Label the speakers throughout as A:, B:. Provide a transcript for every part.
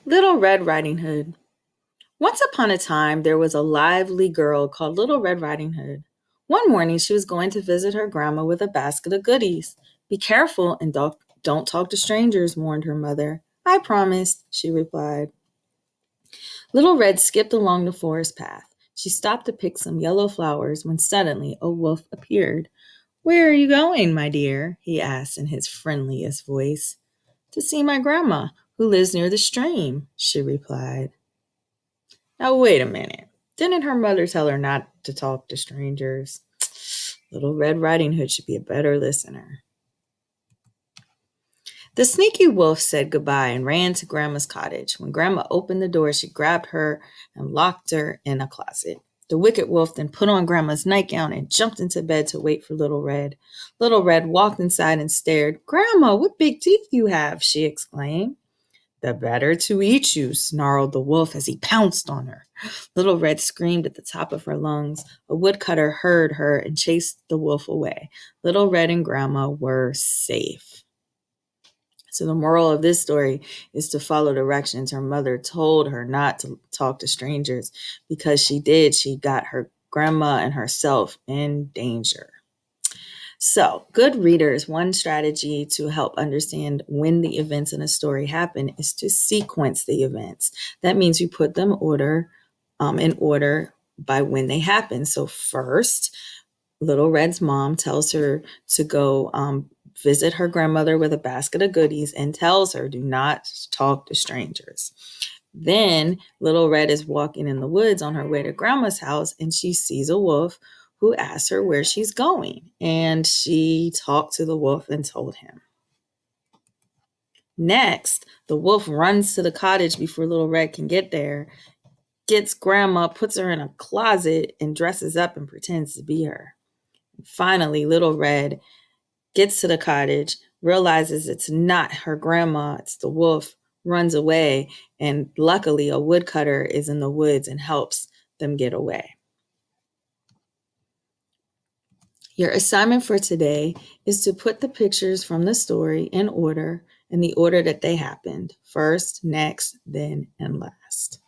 A: Little Red Riding Hood. Once upon a time, there was a lively girl called Little Red Riding Hood. One morning, she was going to visit her grandma with a basket of goodies. Be careful and don't talk to strangers, warned her mother. I promised, she replied. Little Red skipped along the forest path. She stopped to pick some yellow flowers when suddenly a wolf appeared. Where are you going, my dear? He asked in his friendliest voice. To see my grandma, who lives near the stream, she replied. Now, wait a minute. Didn't her mother tell her not to talk to strangers? Little Red Riding Hood should be a better listener. The sneaky wolf said goodbye and ran to Grandma's cottage. When Grandma opened the door, she grabbed her and locked her in a closet. The wicked wolf then put on Grandma's nightgown and jumped into bed to wait for Little Red. Little Red walked inside and stared. Grandma, what big teeth you have, she exclaimed. The better to eat you, snarled the wolf as he pounced on her. Little Red screamed at the top of her lungs. A woodcutter heard her and chased the wolf away. Little Red and Grandma were safe. So the moral of this story is to follow directions. Her mother told her not to talk to strangers. Because she did, she got her grandma and herself in danger. So, good readers, one strategy to help understand when the events in a story happen is to sequence the events. That means you put them in order by when they happen. So, first, Little Red's mom tells her to go visit her grandmother with a basket of goodies and tells her, do not talk to strangers. Then Little Red is walking in the woods on her way to Grandma's house and she sees a wolf who asks her where she's going. And she talked to the wolf and told him. Next, the wolf runs to the cottage before Little Red can get there, gets Grandma, puts her in a closet, and dresses up and pretends to be her. Finally, Little Red gets to the cottage, realizes it's not her grandma, it's the wolf, runs away, and luckily a woodcutter is in the woods and helps them get away. Your assignment for today is to put the pictures from the story in the order that they happened: first, next, then, and last.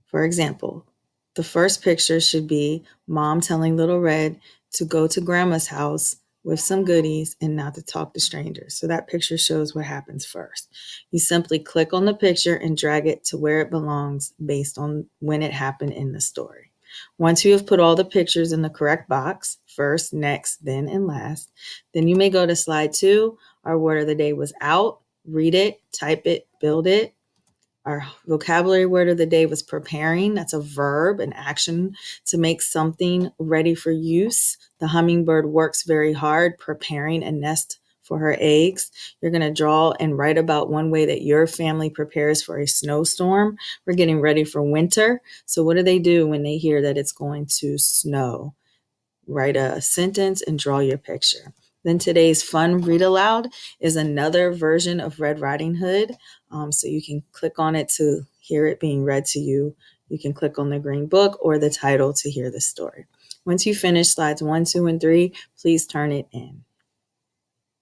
A: For example, the first picture should be Mom telling Little Red to go to Grandma's house with some goodies and not to talk to strangers. So that picture shows what happens first. You simply click on the picture and drag it to where it belongs based on when it happened in the story. Once you have put all the pictures in the correct box, first, next, then, and last, then you may go to slide 2. Our word of the day was out. Read it, type it, build it. Our vocabulary word of the day was preparing. That's a verb, an action to make something ready for use. The hummingbird works very hard preparing a nest for her eggs. You're going to draw and write about one way that your family prepares for a snowstorm. We're getting ready for winter. So what do they do when they hear that it's going to snow? Write a sentence and draw your picture. Then today's fun read aloud is another version of Red Riding Hood. So you can click on it to hear it being read to you. You can click on the green book or the title to hear the story. Once you finish slides 1, 2, and 3, please turn it in.